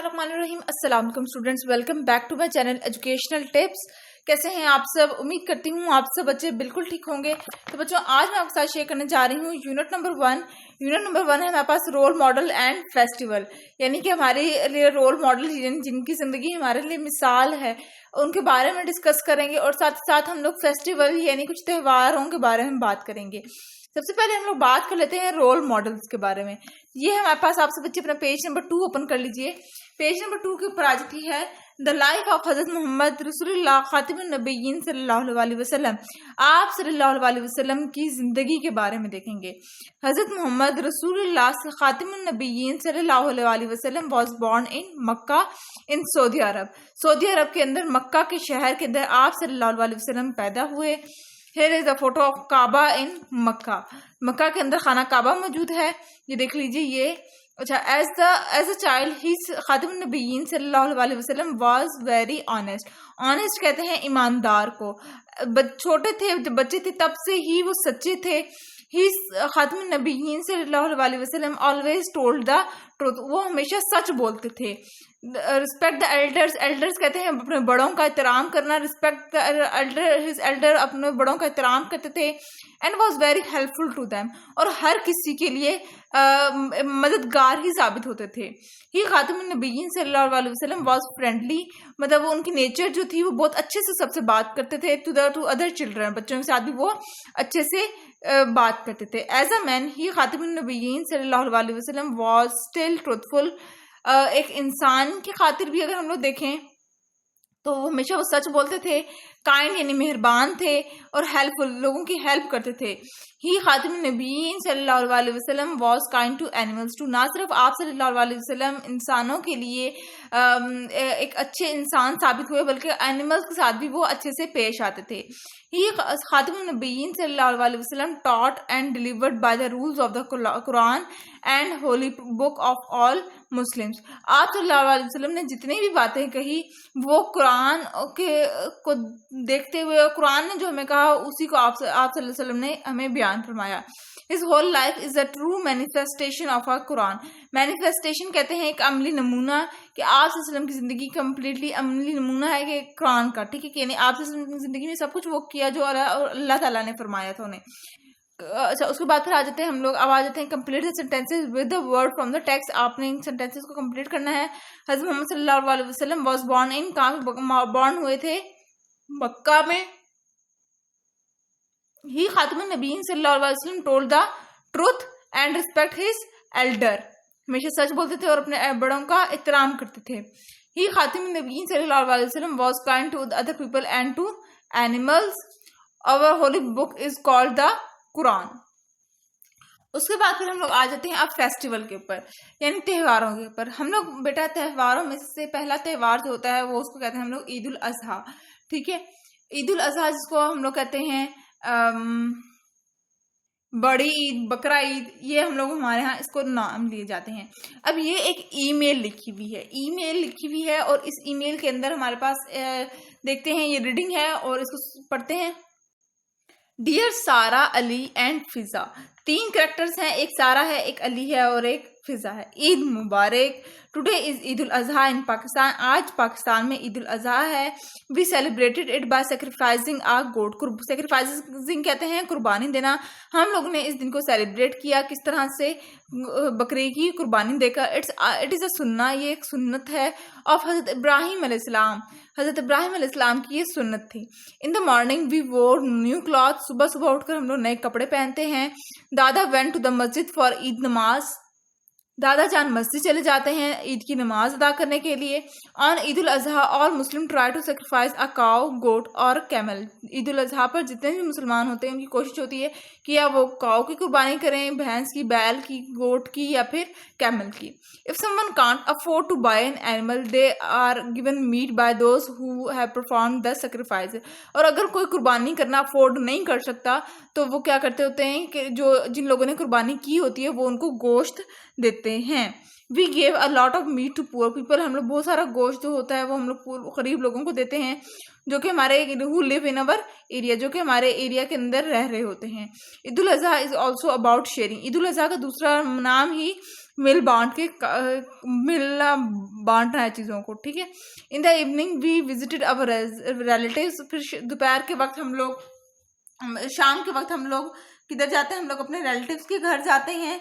बिस्मिल्लाहिर्रहमानिर्रहीम। अस्सलाम वालेकुम students, welcome back to my channel educational tips. कैसे हैं आप सब? उम्मीद करती हूँ आप सब बच्चे बिल्कुल ठीक होंगे। तो बच्चों, आज मैं आपके साथ शेयर करने जा रही हूँ यूनिट नंबर 1। यूनिट नंबर 1 है हमारे पास रोल मॉडल एंड फेस्टिवल, यानी कि हमारे लिए रोल मॉडल जिनकी जिंदगी हमारे लिए मिसाल है उनके बारे में डिस्कस करेंगे, और साथ साथ हम लोग फेस्टिवल यानी कुछ त्योहारों के बारे में बात करेंगे। सबसे पहले हम लोग बात कर लेते हैं रोल मॉडल्स के बारे में। ये हमारे पास, आप सब बच्चे अपना पेज नंबर 2 ओपन कर लीजिए। पेज नंबर 2 के ऊपर आ जाती है द लाइफ ऑफ हजरत मोहम्मद रसूलुल्लाह खातिमुन नबिय्यीन सल्लल्लाहु अलैहि वसल्लम। आप सल्लल्लाहु अलैहि वसल्लम की जिंदगी के बारे में देखेंगे। हजरत मोहम्मद रसूलुल्लाह खातिमुन नबिय्यीन सल्लल्लाहु अलैहि वसल्लम was born in Mecca in Saudi Arab. Saudi Arab के अंदर मक्का के शहर के अंदर आप सल्लल्लाहु अलैहि वसल्लम पैदा हुए। Here is a photo of काबा इन मक्का। मक्का के अंदर खाना काबा मौजूद है, ये देख लीजिए। ये अच्छा, एज अ चाइल्ड ही खातिमुन नबिय्यीन सल्लल्लाहु अलैहि वसल्लम वाज वेरी ऑनेस्ट। ऑनेस्ट कहते हैं ईमानदार को। छोटे थे, जब बच्चे थे तब से ही वो सच्चे थे। ही खातिमुन नबिय्यीन सल्लल्लाहु अलैहि वसल्लम ऑलवेज टोल्ड द ट्रूथ। वो हमेशा सच बोलते थे। रिस्पेक्ट द एल्डर्स, एल्डर्स कहते हैं अपने बड़ों का एहतराम करना। Respect the elder, his elder अपने बड़ों का एहतराम करते थे। And was very helpful to them, और हर किसी के लिए मददगार ही साबित होते थे। ही खातिमुन नबिय्यीन सल्लल्लाहु अलैहि वसल्लम वाज फ्रेंडली, मतलब वो उनकी नेचर जो थी वो बहुत अच्छे से सबसे बात करते थे। टू अदर चिल्ड्रन, बच्चों के साथ भी वो अच्छे से बात करते थे। एज अ मैन ही खातिमुन नबिय्यीन सल्लल्लाहु अलैहि वसल्लम वाज स्टिल ट्रूथफुल। एक इंसान की खातिर भी अगर हम लोग देखें तो वो हमेशा वो सच बोलते थे। काइंड यानी मेहरबान थे, और हेल्पफुल, लोगों की हेल्प करते थे। ही खातिमुन नबिय्यीन सल्लल्लाहु अलैहि वसल्लम was kind to animals too. ना सिर्फ आप सल्लल्लाहु अलैहि वसल्लम इंसानों के लिए एक अच्छे इंसान साबित हुए, बल्कि एनिमल्स के साथ भी वो अच्छे से पेश आते थे। ही खातिमुन नबिय्यीन सल्लल्लाहु अलैहि वसल्लम taught and delivered by the rules of the Quran and Holi book of all Muslims. आप सल्लल्लाहु अलैहि वसल्लम ने जितनी भी बातें कही वो कुरान को देखते हुए, कुरान ने जो हमें कहा उसी को आप सल्लल्लाहु अलैहि वसल्लम ने हमें बयान फरमाया। His whole life is a true manifestation of our Quran. Manifestation कहते हैं एक अमली नमूना, कि आप सल्लल्लाहु अलैहि वसल्लम की जिंदगी कम्प्लीटली अमली नमूना है कि कुरान का, ठीक है। कि आप सल्लल्लाहु अलैहि वसल्लम की जिंदगी में सब कुछ वो किया जो अल्लाह ताला ने फरमाया था उन्हें। अच्छा, उसके बाद फिर आ जाते हैं हम लोग, अब आ जाते हैं complete the sentences with the word from the text. आपने इन सेंटेंसेस को कंप्लीट करना है। हज़रत मोहम्मद सल्लल्लाहु अलैहि वसल्लम वाज बोर्न इन, कहाँ बॉर्न हुए थे? मक्का में। ही खातिमुन नबिय्यीन सल्लल्लाहु अलैहि वसल्लम told the truth and respect his Elder. हमेशा सच बोलते थे और अपने बड़ों का एहतराम करते थे। ही खातिमुन नबिय्यीन सल्लल्लाहु अलैहि वसल्लम was kind to other people and to animals. Our holy book is called the Quran. उसके बाद फिर हम लोग आ जाते हैं अब फेस्टिवल के ऊपर, यानी त्योहारों के ऊपर। हम लोग बेटा त्योहारों में से पहला त्योहार जो होता है वो उसको कहते हैं हम लोग ईद उल अजहा, ठीक है। ईद उल अजहा जिसको हम लोग कहते हैं बड़ी ईद, बकरा ईद, ये हम लोग हमारे यहाँ इसको नाम लिए जाते हैं। अब ये एक ईमेल लिखी हुई है, और इस ईमेल के अंदर हमारे पास देखते हैं, ये रीडिंग है और इसको पढ़ते हैं। डियर सारा, अली एंड फिजा। 3 कैरेक्टर्स हैं, एक सारा है, एक अली है और एक फिजा है। ईद मुबारक। Today is Eid ul Adha in Pakistan. आज पाकिस्तान में ईद उल अजहा है। We celebrated it by sacrificing a goat. Sacrificing कहते हैं कुर्बानी देना। हम लोगों ने इस दिन को सेलिब्रेट किया किस तरह से? बकरी की कुर्बानी देकर। इट इज़ अ सुन्ना, ये एक सुन्नत है ऑफ हज़रत इब्राहिम अलैहिस्सलाम। हज़रत इब्राहिम अलैहिस्सलाम की ये सुन्नत थी। इन द मॉर्निंग वी वोर न्यू क्लॉथ। सुबह सुबह उठकर हम लोग नए कपड़े पहनते हैं। दादा वेंट टू द मस्जिद फॉर ईद नमाज। दादा जान मस्जिद चले जाते हैं ईद की नमाज अदा करने के लिए। On Eid ul Adha all Muslim try to sacrifice a cow, goat और कैमल। ईद उल अजहा पर जितने भी मुसलमान होते हैं उनकी कोशिश होती है कि या वो काउ की कुर्बानी करें, भैंस की, बैल की, गोट की, या फिर कैमल की। If someone can't afford to buy an animal they are given meat by those who have perform the sacrifice. और अगर कोई कुर्बानी करना अफोर्ड नहीं कर सकता तो वो क्या करते होते हैं कि जिन लोगों ने कुर्बानी की होती है वो उनको गोश्त देते हैं। We gave a lot of meat to poor people. हम लोग बहुत सारा गोश्त जो होता है वो हम लोग गरीब लोगों को देते हैं, जो कि हमारे who live in our area, जो कि हमारे एरिया के अंदर रह रहे होते हैं। Eid ul Adha is also about sharing. Eid ul Adha का दूसरा नाम ही मिलना बांटना है चीज़ों को, ठीक है। In the evening we visited our relatives, फिर दोपहर के वक्त हम लोग, शाम के वक्त हम लोग किधर जाते हैं, हम लोग अपने रिलेटिव्स के घर जाते हैं।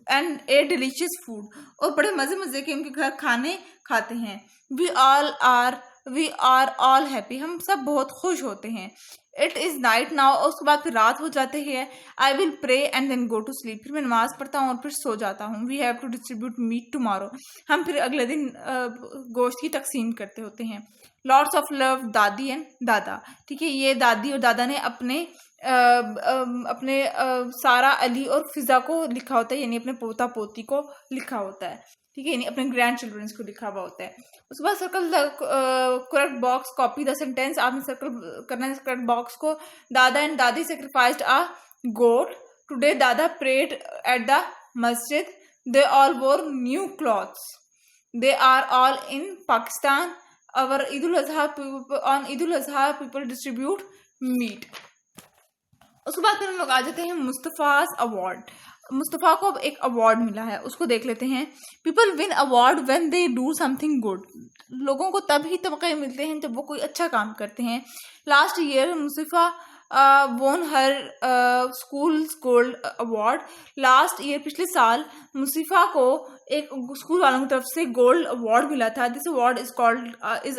एंड ए डिलीशियस फूड, और बड़े मज़े मज़े के उनके घर खाने खाते हैं। वी आर ऑल हैप्पी, हम सब बहुत खुश होते हैं। इट इज़ नाइट नाउ, और उसके बाद फिर रात हो जाती है। I will pray and then go to sleep, फिर मैं नमाज पढ़ता हूँ और फिर सो जाता हूँ। We have to distribute meat tomorrow, हम फिर अगले दिन गोश्त की तकसीम करते होते हैं। लॉट्स ऑफ लव दादी एंड दादा, ठीक है। ये दादी और दादा ने अपने सारा, अली और फिजा को लिखा होता है, यानी अपने पोता पोती को लिखा होता है, ठीक है, यानी अपने ग्रैंड चिल्ड्रंस को लिखा हुआ होता है। उसके बाद circle the correct box, copy the sentence, आपने सर्कल करना है करेक्ट बॉक्स को। Dada and dadi sacrificed a goat today, dada prayed at the masjid, they all wore new clothes, they are all in Pakistan, और Eid ul Adha people distribute meat. उसके बाद फिर हम लोग आ जाते हैं मुस्तफ़ाज अवार्ड। मुस्तफ़ा को अब एक अवार्ड मिला है, उसको देख लेते हैं। People win award when they do something good, लोगों को तभी तमग़े मिलते हैं जब वो कोई अच्छा काम करते हैं। Last year Mustafa won her school's gold award, last year पिछले साल मुस्तफ़ा को एक स्कूल वालों की तरफ से गोल्ड अवार्ड मिला था। This award is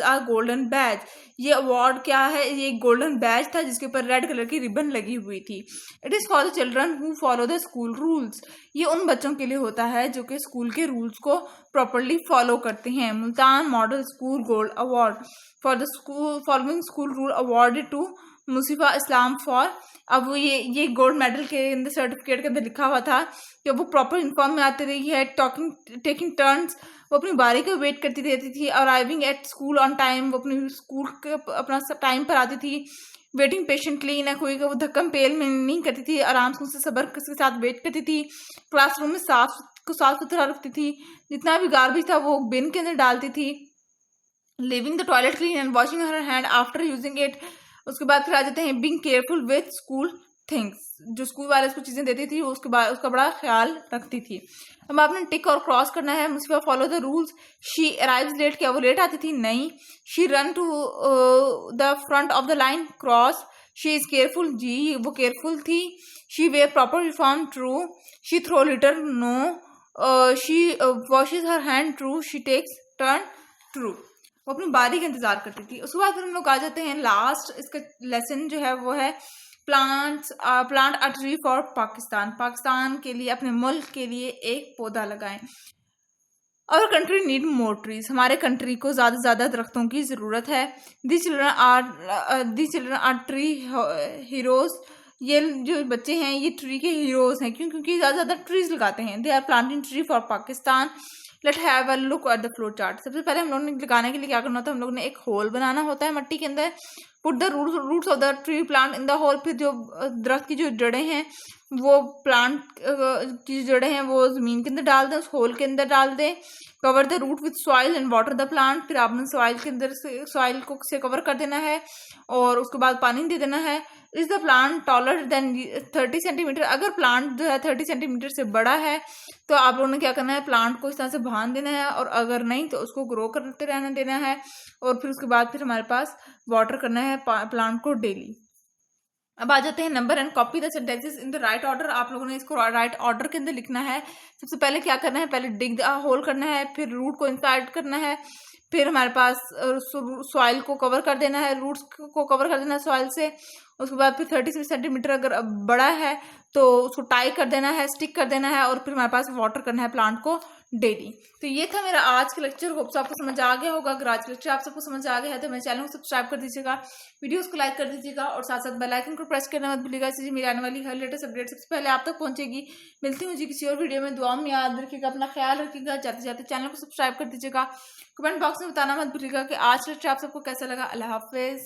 a golden badge, ये अवार्ड क्या है, ये एक गोल्डन बैज था जिसके ऊपर रेड कलर की रिबन लगी हुई थी। It is for the children who follow the school rules, ये उन बच्चों के लिए होता है जो कि स्कूल के रूल्स को प्रॉपरली फॉलो करते हैं। Multan model school gold award for the school following school rule awarded to Musifa Islam for, अब वो ये गोल्ड मेडल के अंदर सर्टिफिकेट के अंदर लिखा हुआ था कि वो प्रॉपर यूनिफॉर्म में आती रही है, टेकिंग टर्न्स, वो अपनी बारी का वेट करती रहती थी। Arriving at school on time, वो अपनी स्कूल के अपना टाइम पर आती थी। वेटिंग पेशेंटली, ना कोई वो धक्कम पेल में नहीं करती थी, आराम से सब्र के साथ वेट करती थी। क्लासरूम में साफ सुथरा रखती थी, जितना भी गार्बेज था वो बिन के अंदर डालती थी। Living the toilet clean and washing her hand after using it. उसके बाद फिर आ जाते हैं being careful with school things, जो स्कूल वाले उसको चीज़ें देती थी उसके बाद उसका बड़ा ख्याल रखती थी। अब आपने टिक और क्रॉस करना है। मुझे follow the rules, she arrives late, क्या वो लेट आती थी, नहीं। She run to the front of the line, cross. She is careful, जी वो केयरफुल थी। She wear proper uniform, true. She throw litter, no. She washes her hand, true. She takes turn, true. वो अपनी बारी का इंतजार करती थी। उसके बाद फिर हम लोग आ जाते हैं लास्ट, इसका लेसन जो है वो है plant a tree for Pakistan, Pakistan के लिए, अपने मुल्क के लिए एक पौधा लगाएं। Our country need more trees, हमारे कंट्री को ज़्यादा से ज़्यादा दरख्तों की ज़रूरत है। This children are tree heroes, ये जो बच्चे हैं ये ट्री के हीरोज हैं, क्यों, क्योंकि ज़्यादा से ज़्यादा ट्रीज लगाते हैं। They are planting tree for Pakistan. Let have a look at the flow chart. सबसे पहले हम लोग ने लगाने के लिए क्या करना होता है, हम लोग ने एक होल बनाना होता है मट्टी के अंदर। Put the roots of the tree plant in the hole, फिर जो दरख्त की जो जड़ें हैं वो प्लांट की जड़ें हैं वो ज़मीन के अंदर डाल दें, उस होल के अंदर डाल दें। Cover the root with soil and water the plant, फिर आपने सॉइल के अंदर से सॉइल को से कवर कर देना है और उसके बाद पानी दे देना है। Is the plant taller than 30 centimetre, अगर प्लांट जो है 30 सेंटीमीटर से बड़ा है तो आप लोगों ने क्या करना है, प्लांट को इस तरह से बांध देना है, और अगर नहीं तो उसको ग्रो करते रहने देना है। और फिर उसके बाद फिर हमारे पास वाटर करना है प्लांट को डेली। अब आ जाते हैं number and copy the sentences in the right order. आप लोगों ने इसको राइट ऑर्डर के अंदर लिखना है। सबसे पहले क्या करना है, पहले डिग द होल करना है, फिर रूट को इंसर्ट करना है, फिर हमारे पास सॉइल को कवर कर देना है, रूट्स को कवर कर देना है सॉइल से। उसके बाद फिर 30 सेंटीमीटर अगर बड़ा है तो उसको टाई कर देना है, स्टिक कर देना है, और फिर हमारे पास वाटर करना है प्लांट को डेली। तो ये था मेरा आज का लेक्चर। होप आपको समझ आ गया होगा। अगर आज का लेक्चर आप सबको समझ आ गया है तो मेरे चैनल को सब्सक्राइब कर दीजिएगा, वीडियोस को लाइक कर दीजिएगा, और साथ साथ बेल आइकन को प्रेस करना मत भूलिएगा, इससे मेरी आने वाली हर लेटेस्ट अपडेट सबसे पहले आप तक पहुंचेगी। मिलती हूँ जी किसी और वीडियो में। दुआ में याद रखिएगा, अपना ख्याल रखिएगा, जाते जाते चैनल को सब्सक्राइब कर दीजिएगा। कमेंट बॉक्स में बताना मत भूलिएगा कि आज का लेक्चर आप सबको कैसा लगा। अल्लाह हाफिज।